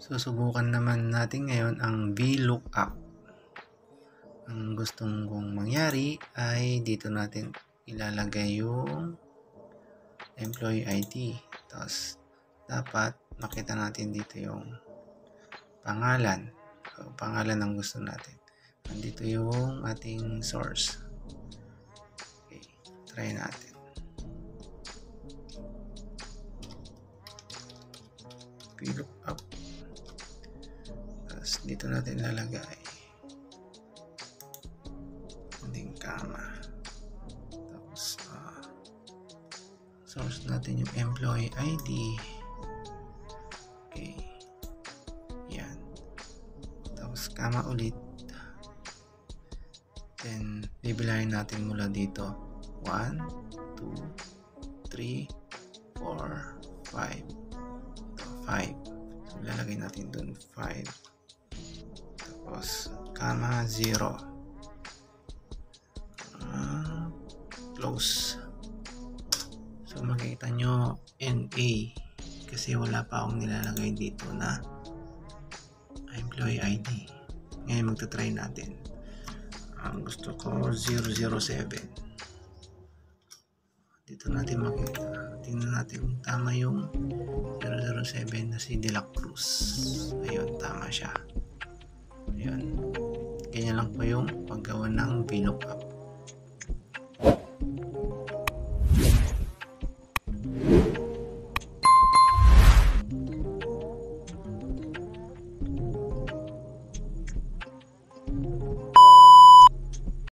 Susubukan naman natin ngayon ang VLOOKUP. Ang gustong kong mangyari ay dito natin ilalagay yung employee ID. Tapos dapat makita natin dito yung pangalan. Pangalan ng gusto natin. Nandito yung ating source. Okay, try natin. VLOOKUP. Tapos dito natin ilalagay ating comma. Tapos source natin yung employee ID. Okay, yan. Tapos comma ulit. Then labelayin natin mula dito 1, 2, 3, 4, 5. 5. So ilalagay natin dun 5. Tapos comma 0. Close. So makikita nyo NA kasi wala pa akong nilalagay dito na employee ID. Ngayon magta-try natin. Ang gusto ko 007. Dito natin makita. Tingnan natin kung tama yung 007 na si De La Cruz. Ayun, tama siya. Ayun. Ganyan lang po yung paggawa ng VLOOKUP.